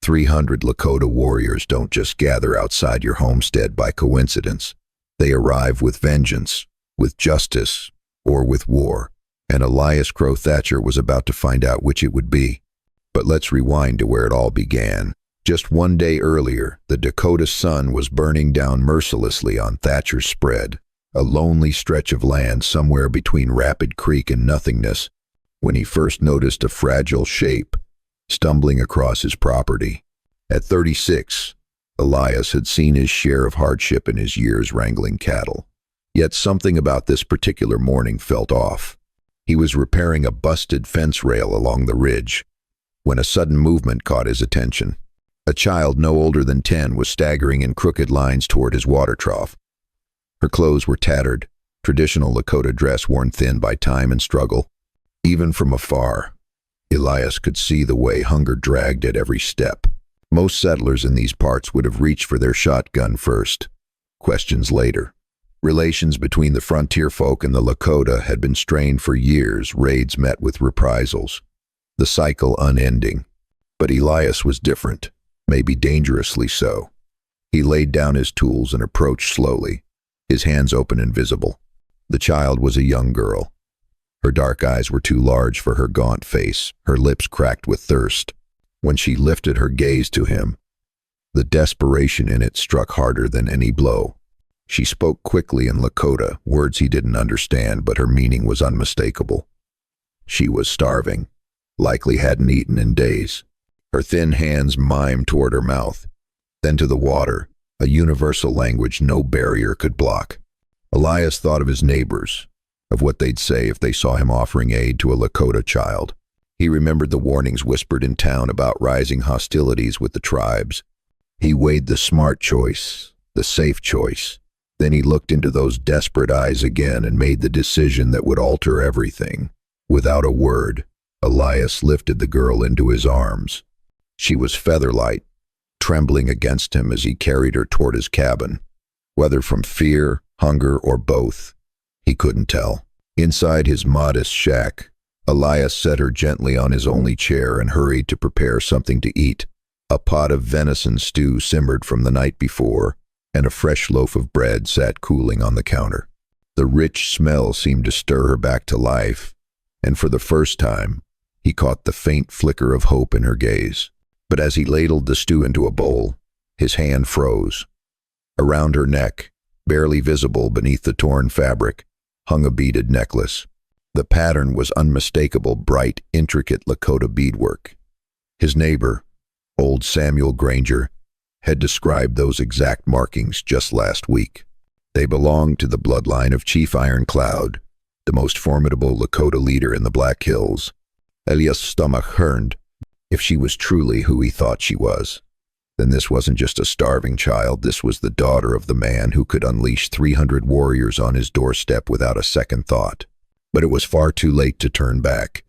300 Lakota warriors don't just gather outside your homestead by coincidence. They arrive with vengeance, with justice, or with war. And Elias Crow Thatcher was about to find out which it would be. But let's rewind to where it all began. Just one day earlier, the Dakota sun was burning down mercilessly on Thatcher's spread, a lonely stretch of land somewhere between Rapid Creek and nothingness, when he first noticed a fragile shape stumbling across his property. At 36, Elias had seen his share of hardship in his years wrangling cattle. Yet something about this particular morning felt off. He was repairing a busted fence rail along the ridge when a sudden movement caught his attention. A child no older than 10 was staggering in crooked lines toward his water trough. Her clothes were tattered, traditional Lakota dress worn thin by time and struggle. Even from afar, Elias could see the way hunger dragged at every step. Most settlers in these parts would have reached for their shotgun first, questions later. Relations between the frontier folk and the Lakota had been strained for years, raids met with reprisals, the cycle unending. But Elias was different, maybe dangerously so. He laid down his tools and approached slowly, his hands open and visible. The child was a young girl. Her dark eyes were too large for her gaunt face, her lips cracked with thirst. When she lifted her gaze to him, the desperation in it struck harder than any blow. She spoke quickly in Lakota, words he didn't understand, but her meaning was unmistakable. She was starving, likely hadn't eaten in days. Her thin hands mimed toward her mouth, then to the water, a universal language no barrier could block. Elias thought of his neighbors, of what they'd say if they saw him offering aid to a Lakota child. He remembered the warnings whispered in town about rising hostilities with the tribes. He weighed the smart choice, the safe choice. Then he looked into those desperate eyes again and made the decision that would alter everything. Without a word, Elias lifted the girl into his arms. She was featherlight, trembling against him as he carried her toward his cabin. Whether from fear, hunger, or both, he couldn't tell. Inside his modest shack, Elias set her gently on his only chair and hurried to prepare something to eat. A pot of venison stew simmered from the night before, and a fresh loaf of bread sat cooling on the counter. The rich smell seemed to stir her back to life, and for the first time, he caught the faint flicker of hope in her gaze. But as he ladled the stew into a bowl, his hand froze. Around her neck, barely visible beneath the torn fabric, hung a beaded necklace. The pattern was unmistakable, bright, intricate Lakota beadwork. His neighbor, old Samuel Granger, had described those exact markings just last week. They belonged to the bloodline of Chief Ironcloud, the most formidable Lakota leader in the Black Hills. Elias' stomach churned. If she was truly who he thought she was, then this wasn't just a starving child, this was the daughter of the man who could unleash 300 warriors on his doorstep without a second thought. But it was far too late to turn back.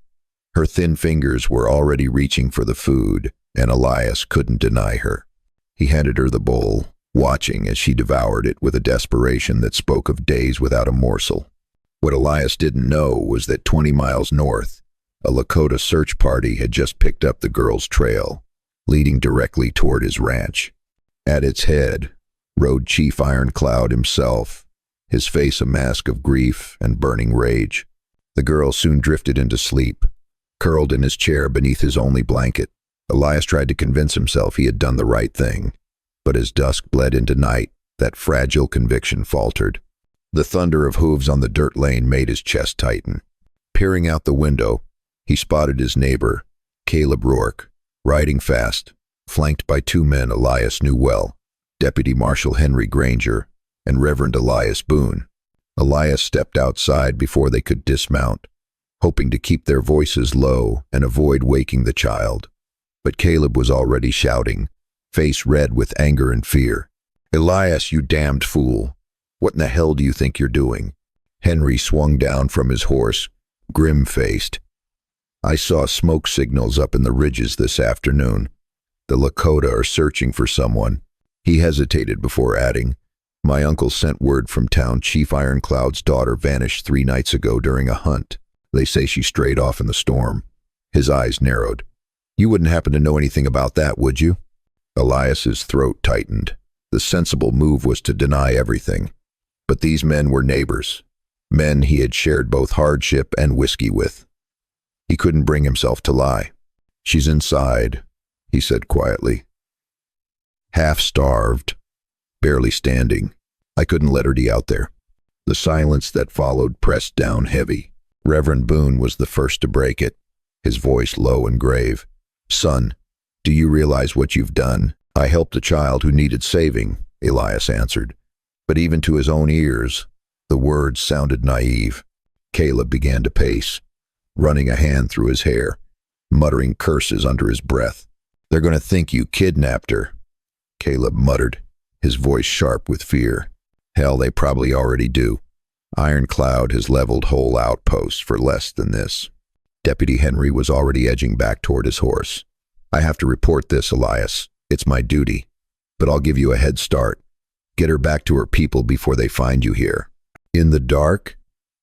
Her thin fingers were already reaching for the food, and Elias couldn't deny her. He handed her the bowl, watching as she devoured it with a desperation that spoke of days without a morsel. What Elias didn't know was that 20 miles north, a Lakota search party had just picked up the girl's trail, leading directly toward his ranch. At its head rode Chief Ironcloud himself, his face a mask of grief and burning rage. The girl soon drifted into sleep, curled in his chair beneath his only blanket. Elias tried to convince himself he had done the right thing, but as dusk bled into night, that fragile conviction faltered. The thunder of hooves on the dirt lane made his chest tighten. Peering out the window, he spotted his neighbor, Caleb Rourke, riding fast, flanked by two men Elias knew well, Deputy Marshal Henry Granger and Reverend Elias Boone. Elias stepped outside before they could dismount, hoping to keep their voices low and avoid waking the child. But Caleb was already shouting, face red with anger and fear. "Elias, you damned fool! What in the hell do you think you're doing?" Henry swung down from his horse, grim-faced. "I saw smoke signals up in the ridges this afternoon. The Lakota are searching for someone." He hesitated before adding, "My uncle sent word from town Chief Ironcloud's daughter vanished 3 nights ago during a hunt. They say she strayed off in the storm." His eyes narrowed. "You wouldn't happen to know anything about that, would you?" Elias's throat tightened. The sensible move was to deny everything. But these men were neighbors, men he had shared both hardship and whiskey with. He couldn't bring himself to lie. "She's inside," he said quietly. "Half-starved, barely standing. I couldn't let her be out there." The silence that followed pressed down heavy. Reverend Boone was the first to break it, his voice low and grave. "Son, do you realize what you've done?" "I helped a child who needed saving," Elias answered. But even to his own ears, the words sounded naive. Caleb began to pace, running a hand through his hair, muttering curses under his breath. "They're going to think you kidnapped her," Caleb muttered, his voice sharp with fear. "Hell, they probably already do. Ironclad has leveled whole outposts for less than this." Deputy Henry was already edging back toward his horse. "I have to report this, Elias. It's my duty. But I'll give you a head start. Get her back to her people before they find you here." "In the dark?"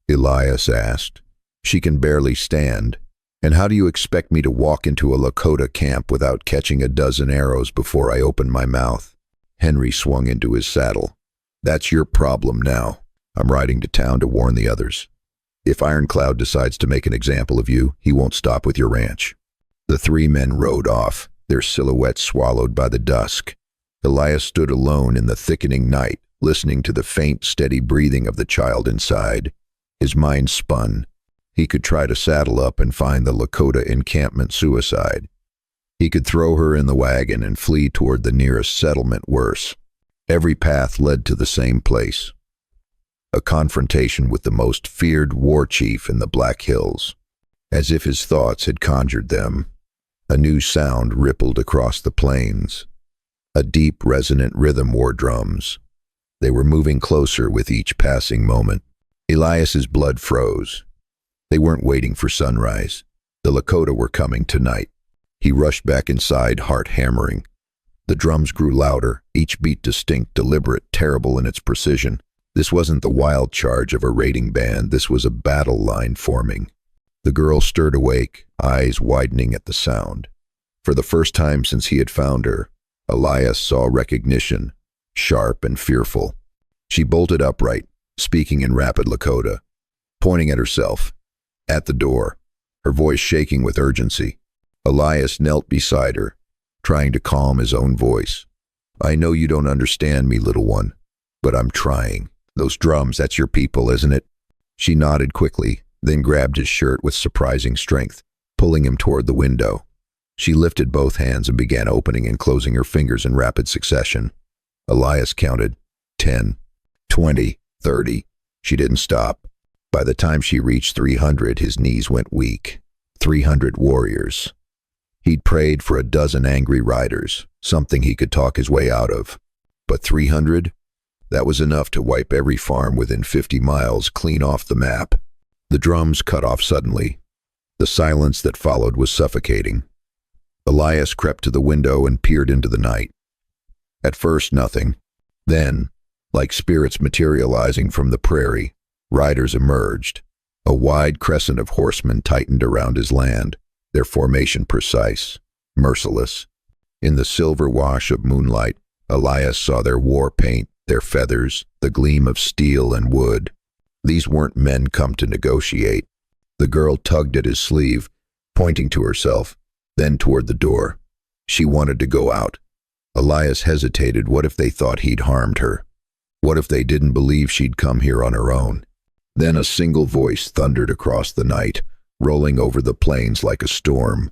Elias asked. "She can barely stand. And how do you expect me to walk into a Lakota camp without catching a dozen arrows before I open my mouth?" Henry swung into his saddle. "That's your problem now. I'm riding to town to warn the others. If Ironclad decides to make an example of you, he won't stop with your ranch." The three men rode off, their silhouettes swallowed by the dusk. Elias stood alone in the thickening night, listening to the faint, steady breathing of the child inside. His mind spun. He could try to saddle up and find the Lakota encampment suicide. He could throw her in the wagon and flee toward the nearest settlement. Worse, every path led to the same place. A confrontation with the most feared war chief in the Black Hills. As if his thoughts had conjured them, a new sound rippled across the plains. A deep, resonant rhythm war drums. They were moving closer with each passing moment. Elias's blood froze. They weren't waiting for sunrise. The Lakota were coming tonight. He rushed back inside, heart hammering. The drums grew louder, each beat distinct, deliberate, terrible in its precision. This wasn't the wild charge of a raiding band. This was a battle line forming. The girl stirred awake, eyes widening at the sound. For the first time since he had found her, Elias saw recognition, sharp and fearful. She bolted upright, speaking in rapid Lakota, pointing at herself, at the door, her voice shaking with urgency. Elias knelt beside her, trying to calm his own voice. "I know you don't understand me, little one, but I'm trying. Those drums, that's your people, isn't it?" She nodded quickly, then grabbed his shirt with surprising strength, pulling him toward the window. She lifted both hands and began opening and closing her fingers in rapid succession. Elias counted 10, 20, 30. She didn't stop. By the time she reached 300, his knees went weak. 300 warriors. He'd prayed for a dozen angry riders, something he could talk his way out of. But 300? That was enough to wipe every farm within 50 miles clean off the map. The drums cut off suddenly. The silence that followed was suffocating. Elias crept to the window and peered into the night. At first, nothing. Then, like spirits materializing from the prairie, riders emerged. A wide crescent of horsemen tightened around his land, their formation precise, merciless. In the silver wash of moonlight, Elias saw their war paint, their feathers, the gleam of steel and wood. These weren't men come to negotiate. The girl tugged at his sleeve, pointing to herself, then toward the door. She wanted to go out. Elias hesitated. What if they thought he'd harmed her? What if they didn't believe she'd come here on her own? Then a single voice thundered across the night, rolling over the plains like a storm.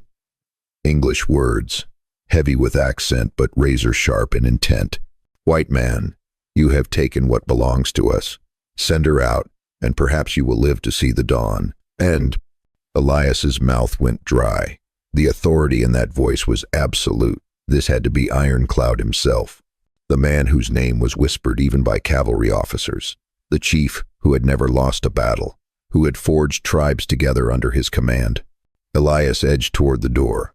English words, heavy with accent but razor-sharp in intent. "White man, you have taken what belongs to us. Send her out, and perhaps you will live to see the dawn." And Elias's mouth went dry. The authority in that voice was absolute. This had to be Ironclad himself, the man whose name was whispered even by cavalry officers, the chief who had never lost a battle, who had forged tribes together under his command. Elias edged toward the door,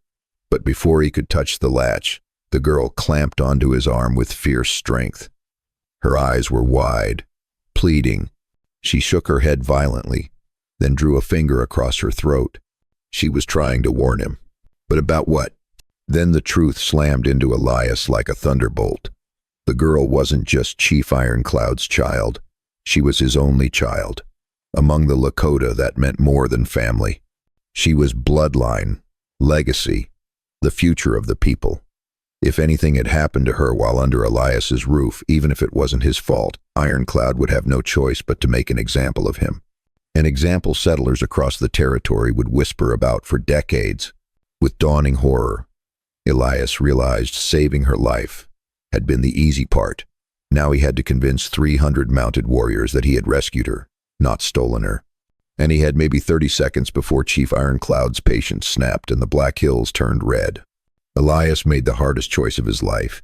but before he could touch the latch, the girl clamped onto his arm with fierce strength. Her eyes were wide, pleading. She shook her head violently, then drew a finger across her throat. She was trying to warn him. But about what? Then the truth slammed into Elias like a thunderbolt. The girl wasn't just Chief Ironclad's child. She was his only child. Among the Lakota, that meant more than family. She was bloodline, legacy, the future of the people. If anything had happened to her while under Elias's roof, even if it wasn't his fault, Ironclad would have no choice but to make an example of him. An example settlers across the territory would whisper about for decades. With dawning horror, Elias realized saving her life had been the easy part. Now he had to convince 300 mounted warriors that he had rescued her, not stolen her. And he had maybe 30 seconds before Chief Ironclad's patience snapped and the Black Hills turned red. Elias made the hardest choice of his life.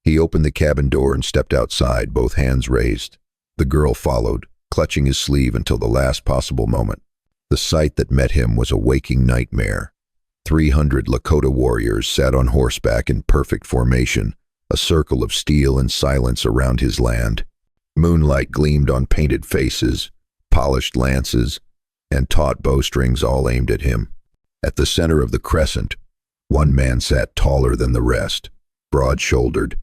He opened the cabin door and stepped outside, both hands raised. The girl followed, clutching his sleeve until the last possible moment. The sight that met him was a waking nightmare. 300 Lakota warriors sat on horseback in perfect formation, a circle of steel and silence around his land. Moonlight gleamed on painted faces, polished lances, and taut bowstrings all aimed at him. At the center of the crescent, one man sat taller than the rest, broad-shouldered,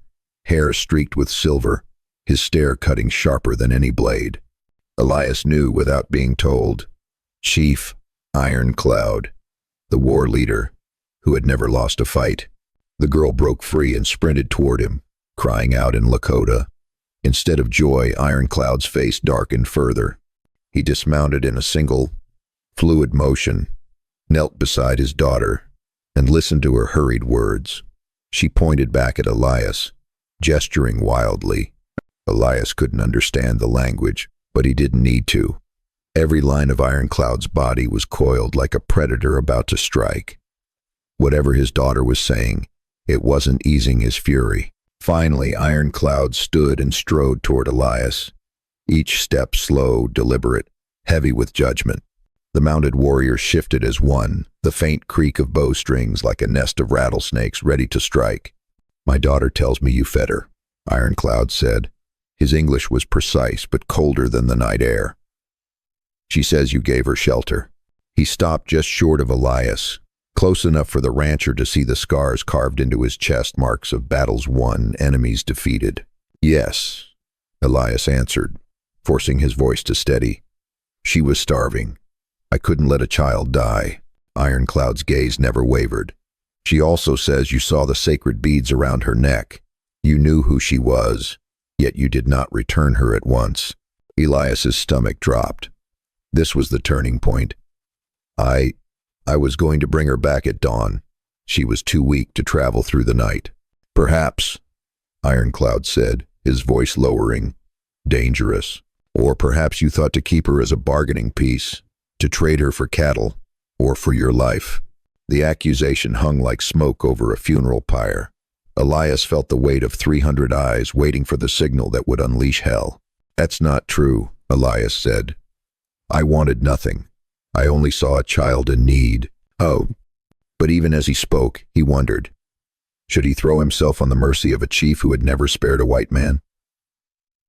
hair streaked with silver, his stare cutting sharper than any blade. Elias knew without being told. Chief Ironclad, the war leader, who had never lost a fight. The girl broke free and sprinted toward him, crying out in Lakota. Instead of joy, Ironclad's face darkened further. He dismounted in a single, fluid motion, knelt beside his daughter, and listened to her hurried words. She pointed back at Elias, gesturing wildly. Elias couldn't understand the language, but he didn't need to. Every line of Ironclad's body was coiled like a predator about to strike. Whatever his daughter was saying, it wasn't easing his fury. Finally, Ironclad stood and strode toward Elias, each step slow, deliberate, heavy with judgment. The mounted warriors shifted as one, the faint creak of bowstrings like a nest of rattlesnakes ready to strike. "My daughter tells me you fed her," Ironclad said. His English was precise but colder than the night air. "She says you gave her shelter." He stopped just short of Elias, close enough for the rancher to see the scars carved into his chest, marks of battles won, enemies defeated. "Yes," Elias answered, forcing his voice to steady. "She was starving. I couldn't let a child die." Ironclad's gaze never wavered. "She also says you saw the sacred beads around her neck. You knew who she was, yet you did not return her at once." Elias's stomach dropped. This was the turning point. I was going to bring her back at dawn. She was too weak to travel through the night." "Perhaps," Ironclad said, his voice lowering. "Dangerous. Or perhaps you thought to keep her as a bargaining piece, to trade her for cattle, or for your life." The accusation hung like smoke over a funeral pyre. Elias felt the weight of 300 eyes waiting for the signal that would unleash hell. "That's not true," Elias said. "I wanted nothing. I only saw a child in need." "Oh." But even as he spoke, he wondered. Should he throw himself on the mercy of a chief who had never spared a white man?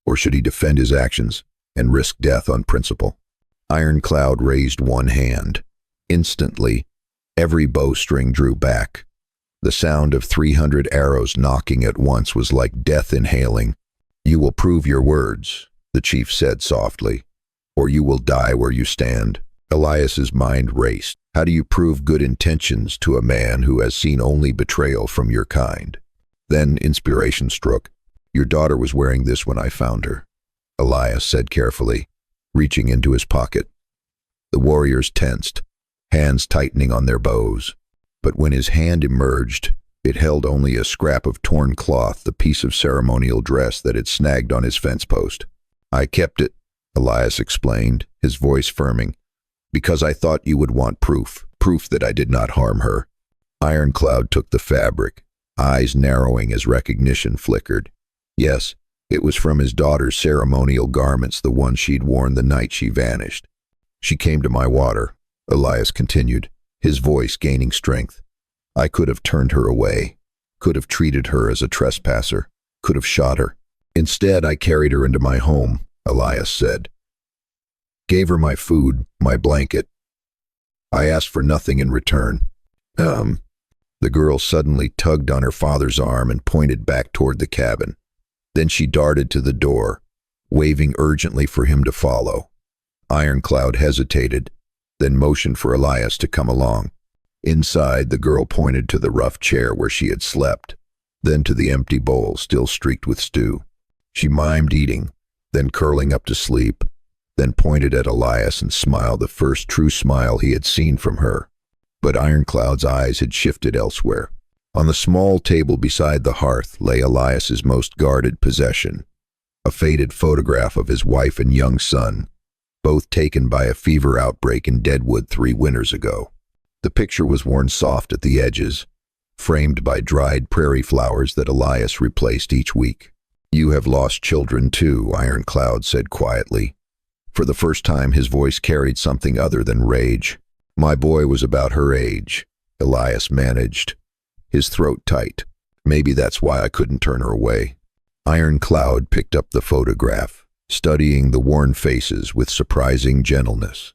Or should he defend his actions and risk death on principle? Ironclad raised one hand. Instantly, every bowstring drew back. The sound of 300 arrows knocking at once was like death inhaling. "You will prove your words," the chief said softly, "or you will die where you stand." Elias's mind raced. How do you prove good intentions to a man who has seen only betrayal from your kind? Then inspiration struck. "Your daughter was wearing this when I found her," Elias said carefully, reaching into his pocket. The warriors tensed, hands tightening on their bows. But when his hand emerged, it held only a scrap of torn cloth, the piece of ceremonial dress that had snagged on his fence post. "I kept it," Elias explained, his voice firming, "because I thought you would want proof that I did not harm her." Ironclad took the fabric, eyes narrowing as recognition flickered. Yes, it was from his daughter's ceremonial garments, the one she'd worn the night she vanished. "She came to my water," Elias continued, his voice gaining strength. "I could have turned her away, could have treated her as a trespasser, could have shot her. Instead, I carried her into my home," Elias said. "Gave her my food, my blanket. I asked for nothing in return." The girl suddenly tugged on her father's arm and pointed back toward the cabin. Then she darted to the door, waving urgently for him to follow. Ironclad hesitated, then motioned for Elias to come along. Inside, the girl pointed to the rough chair where she had slept, then to the empty bowl still streaked with stew. She mimed eating, then curling up to sleep, then pointed at Elias and smiled the first true smile he had seen from her. But Ironclad's eyes had shifted elsewhere. On the small table beside the hearth lay Elias's most guarded possession, a faded photograph of his wife and young son, both taken by a fever outbreak in Deadwood 3 winters ago. The picture was worn soft at the edges, framed by dried prairie flowers that Elias replaced each week. "You have lost children too," Ironclad said quietly. For the first time his voice carried something other than rage. "My boy was about her age," Elias managed, his throat tight. "Maybe that's why I couldn't turn her away." Ironclad picked up the photograph, studying the worn faces with surprising gentleness.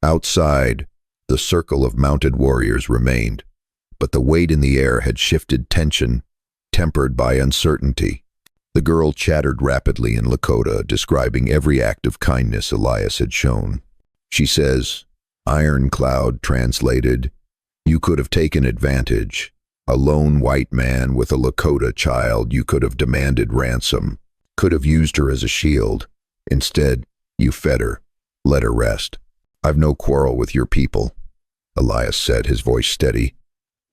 Outside, the circle of mounted warriors remained, but the weight in the air had shifted tension, tempered by uncertainty. The girl chattered rapidly in Lakota, describing every act of kindness Elias had shown. She says, Ironclad translated, "You could have taken advantage. A lone white man with a Lakota child, you could have demanded ransom, could have used her as a shield. Instead, you fed her, let her rest. I've no quarrel with your people," Elias said, his voice steady.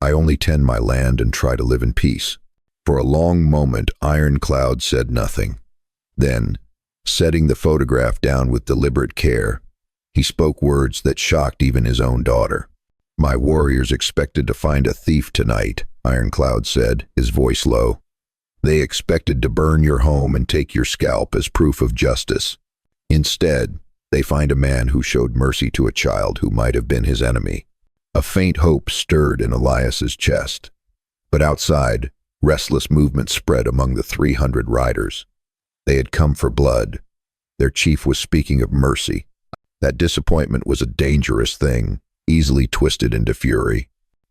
"I only tend my land and try to live in peace." For a long moment, Ironclad said nothing. Then, setting the photograph down with deliberate care, he spoke words that shocked even his own daughter. "My warriors expected to find a thief tonight," Ironclad said, his voice low. "They expected to burn your home and take your scalp as proof of justice. Instead, they find a man who showed mercy to a child who might have been his enemy." A faint hope stirred in Elias's chest. But outside, restless movement spread among the 300 riders. They had come for blood. Their chief was speaking of mercy. That disappointment was a dangerous thing, easily twisted into fury.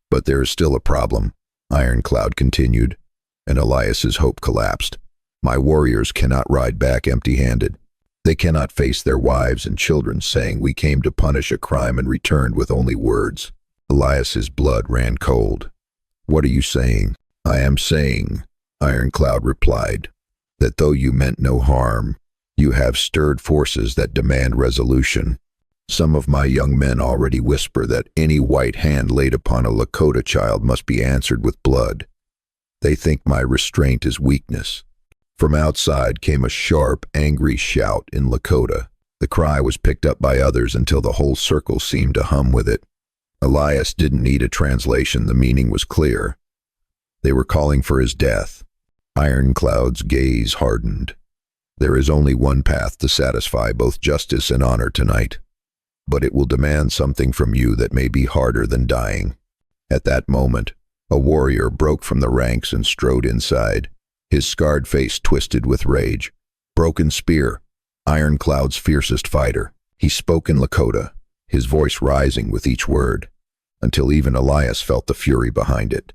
"But there is still a problem," Ironclad continued, and Elias's hope collapsed. "My warriors cannot ride back empty-handed. They cannot face their wives and children saying we came to punish a crime and returned with only words." Elias's blood ran cold. "What are you saying?" "I am saying," Ironclad replied, "that though you meant no harm, you have stirred forces that demand resolution. Some of my young men already whisper that any white hand laid upon a Lakota child must be answered with blood. They think my restraint is weakness." From outside came a sharp, angry shout in Lakota. The cry was picked up by others until the whole circle seemed to hum with it. Elias didn't need a translation, the meaning was clear. They were calling for his death. Ironclad's gaze hardened. "There is only one path to satisfy both justice and honor tonight, but it will demand something from you that may be harder than dying." At that moment, a warrior broke from the ranks and strode inside, his scarred face twisted with rage. Broken Spear, Ironclad's fiercest fighter. He spoke in Lakota, his voice rising with each word, until even Elias felt the fury behind it.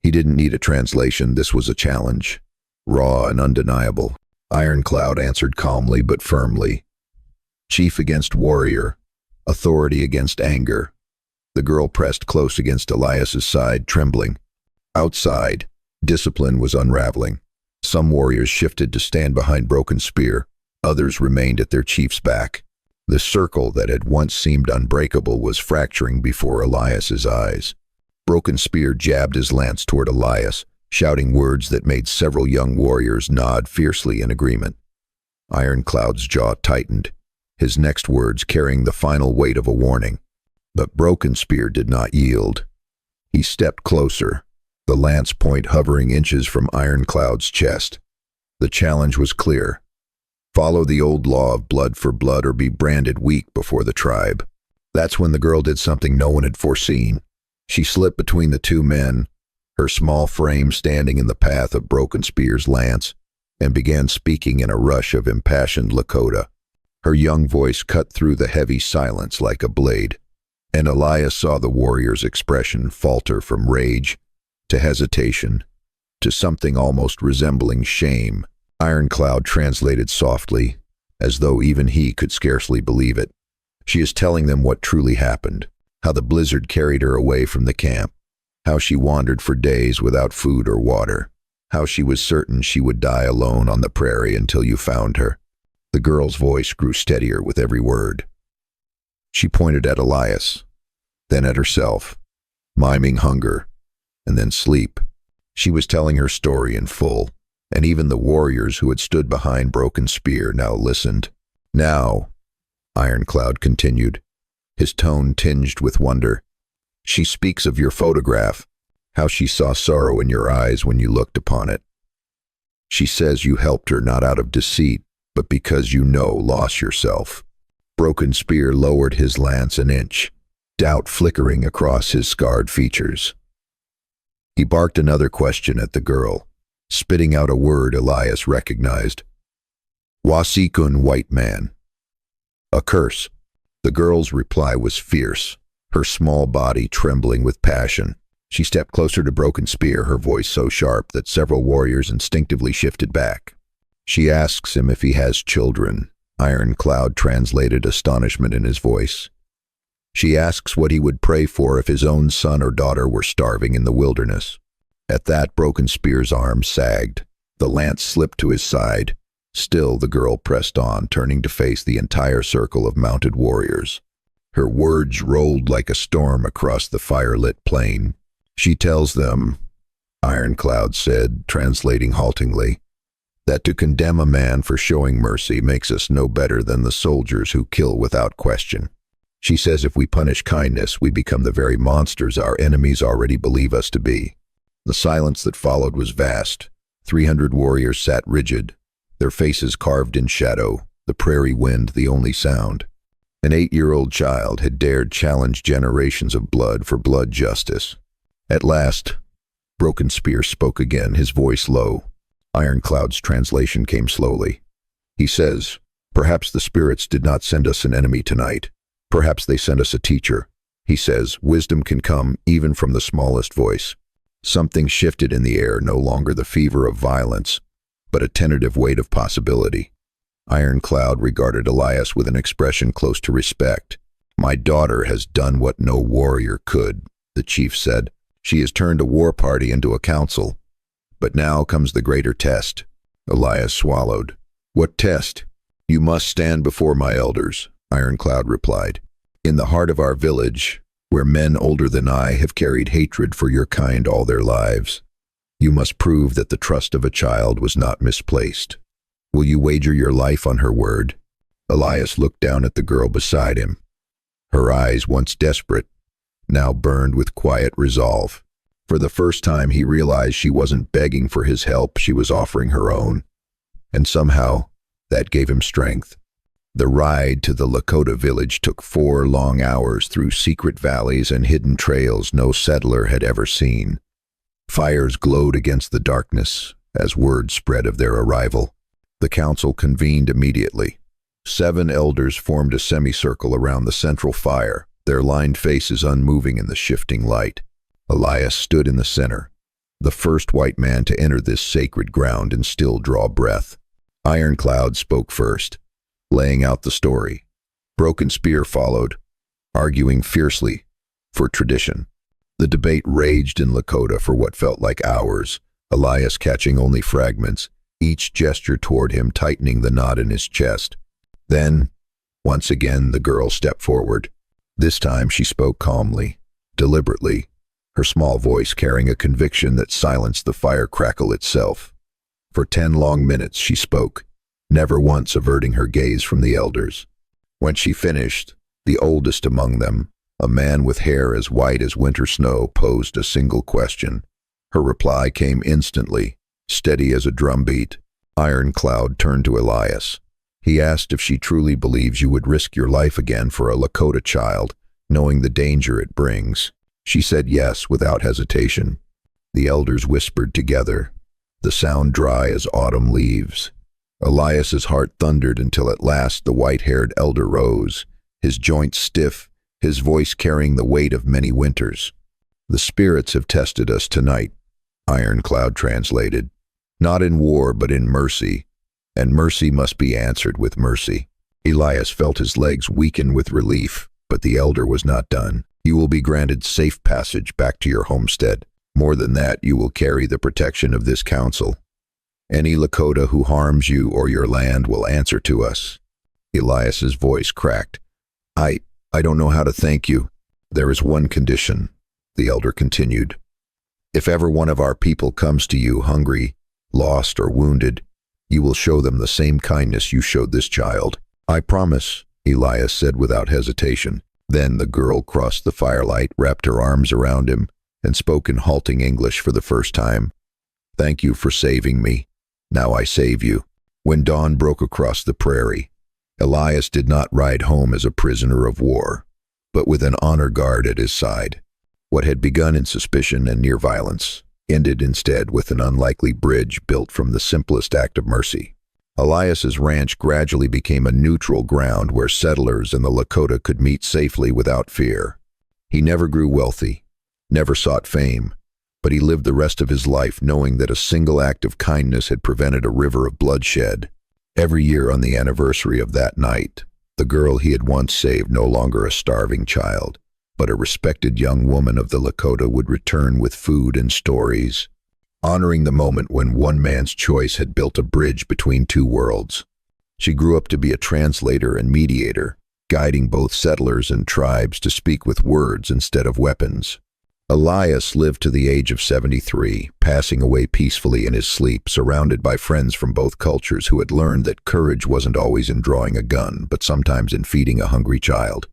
He didn't need a translation, this was a challenge, raw and undeniable. Ironclad answered calmly but firmly. Chief against warrior, authority against anger. The girl pressed close against Elias's side, trembling. Outside, discipline was unraveling. Some warriors shifted to stand behind Broken Spear, others remained at their chief's back. The circle that had once seemed unbreakable was fracturing before Elias's eyes. Broken Spear jabbed his lance toward Elias, shouting words that made several young warriors nod fiercely in agreement. Ironclad's jaw tightened, his next words carrying the final weight of a warning. But Broken Spear did not yield. He stepped closer, the lance point hovering inches from Ironclad's chest. The challenge was clear. Follow the old law of blood for blood or be branded weak before the tribe. That's when the girl did something no one had foreseen. She slipped between the two men, her small frame standing in the path of Broken Spear's lance, and began speaking in a rush of impassioned Lakota. Her young voice cut through the heavy silence like a blade. And Elias saw the warrior's expression falter from rage to hesitation to something almost resembling shame. Ironcloud translated softly, as though even he could scarcely believe it. She is telling them what truly happened, how the blizzard carried her away from the camp, how she wandered for days without food or water, how she was certain she would die alone on the prairie until you found her. The girl's voice grew steadier with every word. She pointed at Elias, then at herself, miming hunger, and then sleep. She was telling her story in full, and even the warriors who had stood behind Broken Spear now listened. Now, Ironcloud continued, his tone tinged with wonder, she speaks of your photograph, how she saw sorrow in your eyes when you looked upon it. She says you helped her not out of deceit, but because you lost yourself. Broken Spear lowered his lance an inch, doubt flickering across his scarred features. He barked another question at the girl, spitting out a word Elias recognized. Wasikun, white man. A curse. The girl's reply was fierce, her small body trembling with passion. She stepped closer to Broken Spear, her voice so sharp that several warriors instinctively shifted back. She asks him if he has children. Ironcloud translated astonishment in his voice. She asks what he would pray for if his own son or daughter were starving in the wilderness. At that, Broken Spear's arm sagged. The lance slipped to his side. Still, the girl pressed on, turning to face the entire circle of mounted warriors. Her words rolled like a storm across the fire-lit plain. She tells them, Ironcloud said, translating haltingly, that to condemn a man for showing mercy makes us no better than the soldiers who kill without question. She says if we punish kindness, we become the very monsters our enemies already believe us to be. The silence that followed was vast. 300 warriors sat rigid, their faces carved in shadow, the prairie wind the only sound. An 8-year-old child had dared challenge generations of blood for blood justice. At last, Broken Spear spoke again, his voice low. Ironcloud's translation came slowly. He says, perhaps the spirits did not send us an enemy tonight. Perhaps they sent us a teacher. He says, wisdom can come even from the smallest voice. Something shifted in the air, no longer the fever of violence, but a tentative weight of possibility. Ironcloud regarded Elias with an expression close to respect. My daughter has done what no warrior could, the chief said. She has turned a war party into a council. But now comes the greater test. Elias swallowed. What test? You must stand before my elders, Ironcloud replied. In the heart of our village, where men older than I have carried hatred for your kind all their lives. You must prove that the trust of a child was not misplaced. Will you wager your life on her word? Elias looked down at the girl beside him. Her eyes, once desperate, now burned with quiet resolve. For the first time he realized she wasn't begging for his help, she was offering her own. And somehow, that gave him strength. The ride to the Lakota village took 4 long hours through secret valleys and hidden trails no settler had ever seen. Fires glowed against the darkness as word spread of their arrival. The council convened immediately. 7 elders formed a semicircle around the central fire, their lined faces unmoving in the shifting light. Elias stood in the center, the first white man to enter this sacred ground and still draw breath. Ironcloud spoke first, laying out the story. Broken Spear followed, arguing fiercely for tradition. The debate raged in Lakota for what felt like hours, Elias catching only fragments, each gesture toward him tightening the knot in his chest. Then, once again, the girl stepped forward. This time she spoke calmly, deliberately, her small voice carrying a conviction that silenced the fire crackle itself. For 10 long minutes she spoke, never once averting her gaze from the elders. When she finished, the oldest among them, a man with hair as white as winter snow, posed a single question. Her reply came instantly, steady as a drumbeat. Ironcloud turned to Elias. He asked if she truly believes you would risk your life again for a Lakota child, knowing the danger it brings. She said yes without hesitation. The elders whispered together, the sound dry as autumn leaves. Elias's heart thundered until at last the white-haired elder rose, his joints stiff, his voice carrying the weight of many winters. "The spirits have tested us tonight," Ironcloud translated. "Not in war, but in mercy, and mercy must be answered with mercy." Elias felt his legs weaken with relief, but the elder was not done. "You will be granted safe passage back to your homestead. More than that, you will carry the protection of this council. Any Lakota who harms you or your land will answer to us." Elias's voice cracked. I don't know how to thank you. There is one condition," the elder continued. "If ever one of our people comes to you hungry, lost, or wounded, you will show them the same kindness you showed this child." "I promise," Elias said without hesitation. Then the girl crossed the firelight, wrapped her arms around him, and spoke in halting English for the first time. "Thank you for saving me. Now I save you." When dawn broke across the prairie, Elias did not ride home as a prisoner of war, but with an honor guard at his side. What had begun in suspicion and near violence ended instead with an unlikely bridge built from the simplest act of mercy. Elias's ranch gradually became a neutral ground where settlers and the Lakota could meet safely without fear. He never grew wealthy, never sought fame, but he lived the rest of his life knowing that a single act of kindness had prevented a river of bloodshed. Every year on the anniversary of that night, the girl he had once saved, no longer a starving child, but a respected young woman of the Lakota, would return with food and stories, honoring the moment when one man's choice had built a bridge between two worlds. She grew up to be a translator and mediator, guiding both settlers and tribes to speak with words instead of weapons. Elias lived to the age of 73, passing away peacefully in his sleep, surrounded by friends from both cultures who had learned that courage wasn't always in drawing a gun, but sometimes in feeding a hungry child.